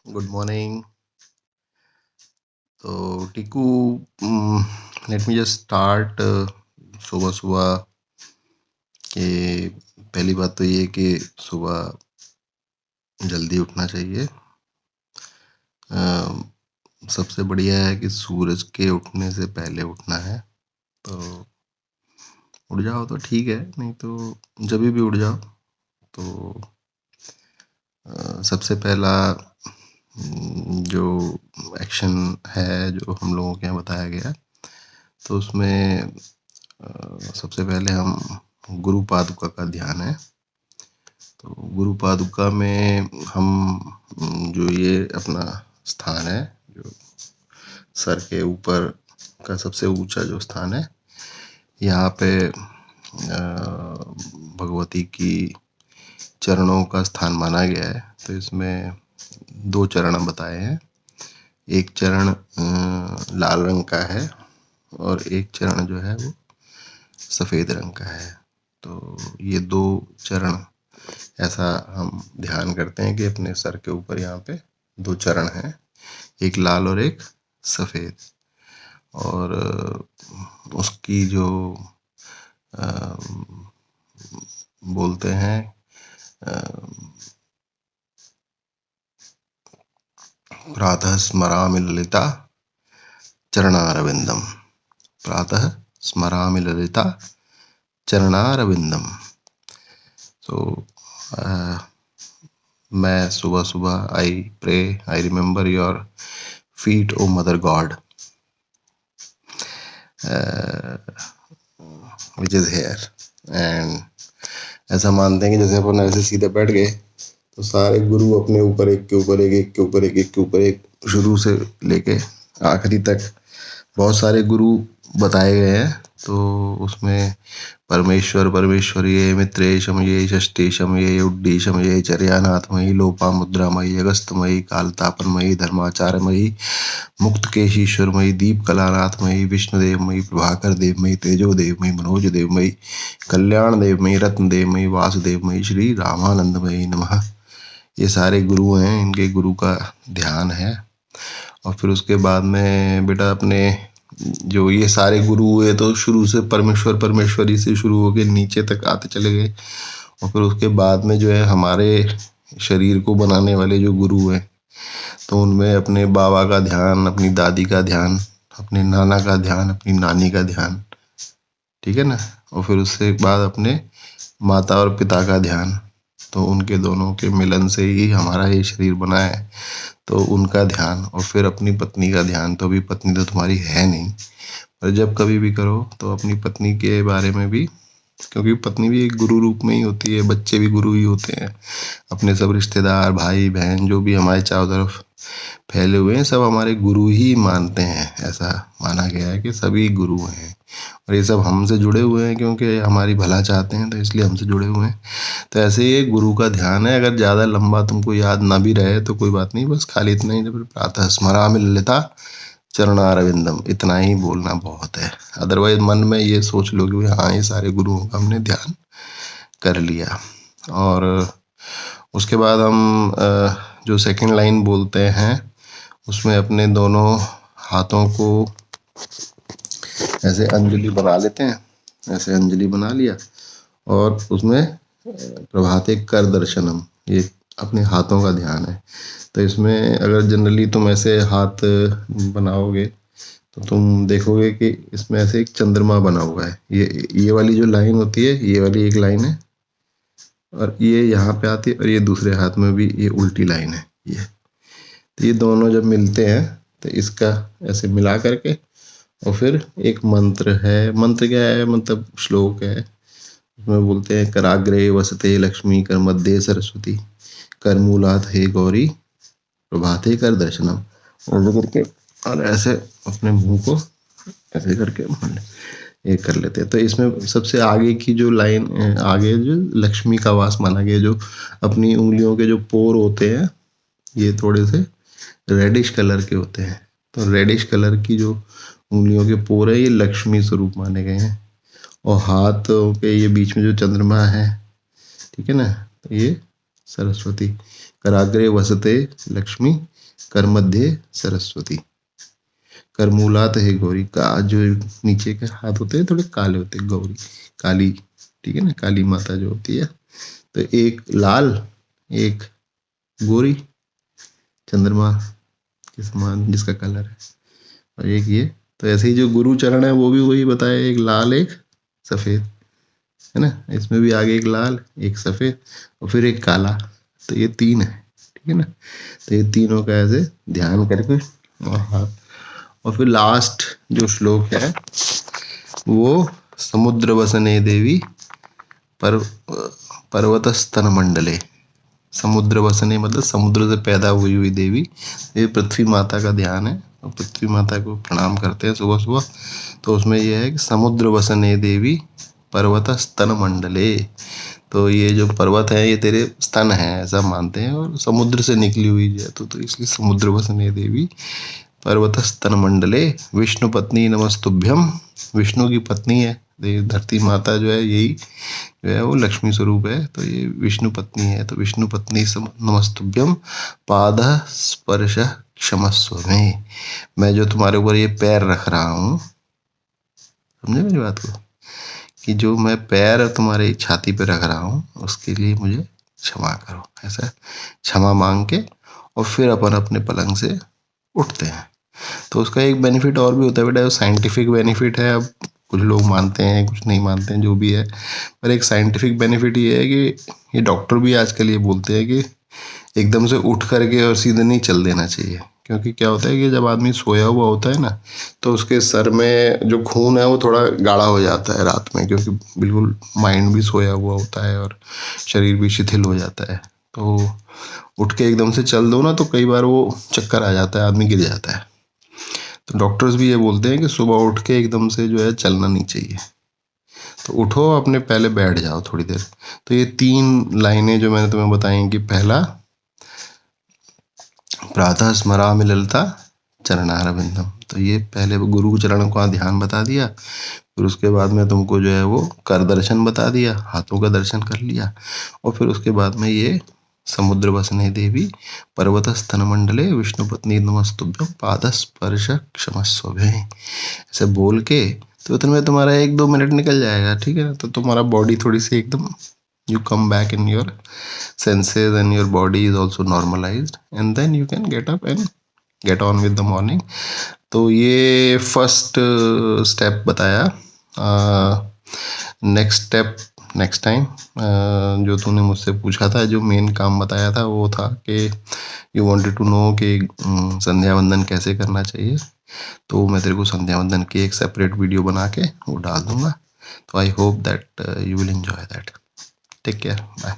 Good morning. तो Tiku, let me just start. सुबह सुबह के पहली बात तो ये कि सुबह जल्दी उठना चाहिए। सबसे बढ़िया है कि सूरज के उठने से पहले उठना है। तो उठ जाओ तो ठीक है, नहीं तो जब भी उठ जाओ। तो सबसे पहला जो एक्शन है जो हम लोगों के यहाँ बताया गया, तो उसमें सबसे पहले हम गुरु पादुका का ध्यान है। तो गुरु पादुका में हम जो ये अपना स्थान है, जो सर के ऊपर का सबसे ऊंचा जो स्थान है, यहाँ पे भगवती की चरणों का स्थान माना गया है। तो इसमें 2 चरण बताए हैं। एक चरण लाल रंग का है और एक चरण जो है वो सफ़ेद रंग का है। तो ये 2 चरण ऐसा हम ध्यान करते हैं कि अपने सर के ऊपर यहाँ पे 2 चरण हैं, एक लाल और एक सफ़ेद। और उसकी जो बोलते हैं प्रातः स्मरामि ललिता चरणारविंदम, प्रातः स्मरामि ललिता चरणारविंदम। तो मैं सुबह सुबह I pray, I remember your feet O mother God which is here. And ऐसा मानते हैं कि जैसे अपन ऐसे सीधे बैठ गए तो सारे गुरु अपने ऊपर एक के ऊपर एक, एक के ऊपर एक, एक के ऊपर एक, शुरू से लेके आखिरी तक बहुत सारे गुरु बताए गए हैं। तो उसमें परमेश्वर परमेश्वरीये मित्रेशमये षष्ठेशमये उड्डीशमये चर्यानाथमयी लोपामुद्रामयी अगस्त्यमयी कालतापनमयी धर्माचारमयी मुक्तकेशीश्वरमयी दीपकलानाथमयी विष्णुदेवमयी प्रभाकर देवमयी तेजोदेवमयी मनोज देवमयी कल्याण देवमयी रत्न देवमयी वासुदेवमयी श्री रामानंदमयी नमः। ये सारे गुरु हैं, इनके गुरु का ध्यान है। और फिर उसके बाद में बेटा अपने जो ये सारे गुरु हुए तो शुरू से परमेश्वर परमेश्वरी से शुरू होके नीचे तक आते चले गए। और फिर उसके बाद में जो है हमारे शरीर को बनाने वाले जो गुरु हैं, तो उनमें अपने बाबा का ध्यान, अपनी दादी का ध्यान, अपने नाना का ध्यान, अपनी नानी का ध्यान, ठीक है ना। और फिर उससे बाद अपने माता और पिता का ध्यान, तो उनके दोनों के मिलन से ही हमारा ये शरीर बना है, तो उनका ध्यान। और फिर अपनी पत्नी का ध्यान। तो अभी पत्नी तो तुम्हारी है नहीं, पर जब कभी भी करो तो अपनी पत्नी के बारे में भी, क्योंकि पत्नी भी एक गुरु रूप में ही होती है, बच्चे भी गुरु ही होते हैं। अपने सब रिश्तेदार भाई बहन जो भी हमारे चारों तरफ फैले हुए हैं, सब हमारे गुरु ही मानते हैं। ऐसा माना गया है कि सभी गुरु हैं और ये सब हमसे जुड़े हुए हैं, क्योंकि हमारी भला चाहते हैं, तो इसलिए हमसे जुड़े हुए हैं। तो ऐसे ही एक गुरु का ध्यान है। अगर ज़्यादा लंबा तुमको याद ना भी रहे तो कोई बात नहीं, बस खाली इतना ही, जब प्रातः स्मरामि ललिता चरणारविंदम, इतना ही बोलना बहुत है। अदरवाइज मन में ये सोच लो कि हाँ ये सारे गुरुओं का हमने ध्यान कर लिया। और उसके बाद हम जो सेकंड लाइन बोलते हैं उसमें अपने दोनों हाथों को ऐसे अंजलि बना लेते हैं, ऐसे अंजलि बना लिया और उसमें प्रभाते कर दर्शनम, ये अपने हाथों का ध्यान है। तो इसमें अगर जनरली तुम ऐसे हाथ बनाओगे तो तुम देखोगे कि इसमें ऐसे एक चंद्रमा बना हुआ है। ये वाली जो लाइन होती है, ये वाली एक लाइन है और ये यहाँ पे आती है, और ये दूसरे हाथ में भी ये उल्टी लाइन है। तो ये दोनों जब मिलते हैं तो इसका ऐसे मिला करके, और फिर एक मंत्र है। मंत्र क्या है, मतलब श्लोक है। उसमें बोलते हैं कराग्रे वसते लक्ष्मी कर मध्य सरस्वती कर मूलात हे गौरी प्रभाते कर दर्शनम, ऐसे करके और ऐसे अपने मुंह को ऐसे करके ये कर लेते हैं। तो इसमें सबसे आगे की जो लाइन, आगे जो लक्ष्मी का वास माना गया, जो अपनी उंगलियों के जो पोर होते हैं ये थोड़े से रेडिश कलर के होते हैं। तो रेडिश कलर की जो उंगलियों के पोर है ये लक्ष्मी स्वरूप माने गए हैं। और हाथ के ये बीच में जो चंद्रमा है, ठीक है ना, तो ये सरस्वती। कराग्रे वसते लक्ष्मी, कर मध्य सरस्वती। कर मूलात है गौरी। का जो नीचे के हाथ होते हैं थोड़े काले होते हैं, गौरी काली, ठीक है ना, काली माता जो होती है। तो एक लाल, एक गोरी चंद्रमा के समान जिसका कलर है, और एक ये। तो ऐसे ही जो गुरु चरण है वो भी वही बताया, एक लाल एक सफेद, है ना। इसमें भी आगे एक लाल एक सफेद और फिर एक काला। तो ये तीन है, ठीक है ना। तो ये तीनों का ऐसे ध्यान करके और हाथ, और फिर लास्ट जो श्लोक है वो समुद्र वसने देवी पर पर्वत स्तन मंडले। समुद्र वसने मतलब समुद्र से पैदा हुई देवी। ये पृथ्वी माता का ध्यान है और पृथ्वी माता को प्रणाम करते हैं सुबह सुबह। तो उसमें यह है कि समुद्र वसने देवी पर्वत स्तन मंडले। तो ये जो पर्वत है ये तेरे स्तन है ऐसा मानते हैं, और समुद्र से निकली हुई है तो इसलिए समुद्र वसने देवी पर्वत स्तन मंडले विष्णु पत्नी नमस्तुभ्यम। विष्णु की पत्नी है धरती माता जो है, यही जो है वो लक्ष्मी स्वरूप है। तो ये विष्णु पत्नी है, तो विष्णु पत्नी नमस्तुभ्यम पाद स्पर्श क्षमस्व में। मैं जो तुम्हारे ऊपर ये पैर रख रहा हूँ, समझे मेरी बात को, कि जो मैं पैर तुम्हारी छाती पे रख रहा हूँ उसके लिए मुझे क्षमा करो, ऐसा क्षमा मांग के और फिर अपन अपने पलंग से उठते हैं। तो उसका एक बेनिफिट और भी होता है बेटा, साइंटिफिक बेनिफिट है। अब कुछ लोग मानते हैं कुछ नहीं मानते हैं, जो भी है, पर एक साइंटिफिक बेनिफिट ये है कि ये डॉक्टर भी आजकल ये बोलते हैं कि एकदम से उठ करके और सीधे नहीं चल देना चाहिए। क्योंकि क्या होता है कि जब आदमी सोया हुआ होता है ना, तो उसके सर में जो खून है वो थोड़ा गाढ़ा हो जाता है रात में, क्योंकि बिल्कुल माइंड भी सोया हुआ होता है और शरीर भी शिथिल हो जाता है। तो उठ के एकदम से चल दो ना तो कई बार वो चक्कर आ जाता है, आदमी गिर जाता है। तो डॉक्टर्स भी ये बोलते हैं कि सुबह उठ के एकदम से जो है चलना नहीं चाहिए। तो उठो, अपने पहले बैठ जाओ थोड़ी देर। तो ये 3 लाइनें जो मैंने तुम्हें बताई कि पहला प्रातः स्मरामि ललिता चरणारविंदम, तो ये पहले गुरु चरण का ध्यान बता दिया। फिर उसके बाद में तुमको जो है वो कर दर्शन बता दिया, हाथों का दर्शन कर लिया। और फिर उसके बाद में ये समुद्र वसने देवी पर्वत स्तन मंडले विष्णु पत्नी नमस्तुभ्यम पाद स्पर्श क्षमस्व ऐसे बोल के तो इतने में तुम्हारा 1-2 मिनट निकल जाएगा, ठीक है ना। तो तुम्हारा बॉडी थोड़ी सी एकदम you come back in your senses and your body is also normalized, and then you can get up and get on with the morning. तो ये फर्स्ट स्टेप बताया। नेक्स्ट स्टेप नेक्स्ट टाइम जो तूने मुझसे पूछा था, जो मेन काम बताया था वो था कि यू वांटेड टू नो कि संध्या वंदन कैसे करना चाहिए। तो मैं तेरे को संध्या वंदन की एक सेपरेट वीडियो बना के वो डाल दूंगा। तो I hope that you will enjoy that. Take care, bye.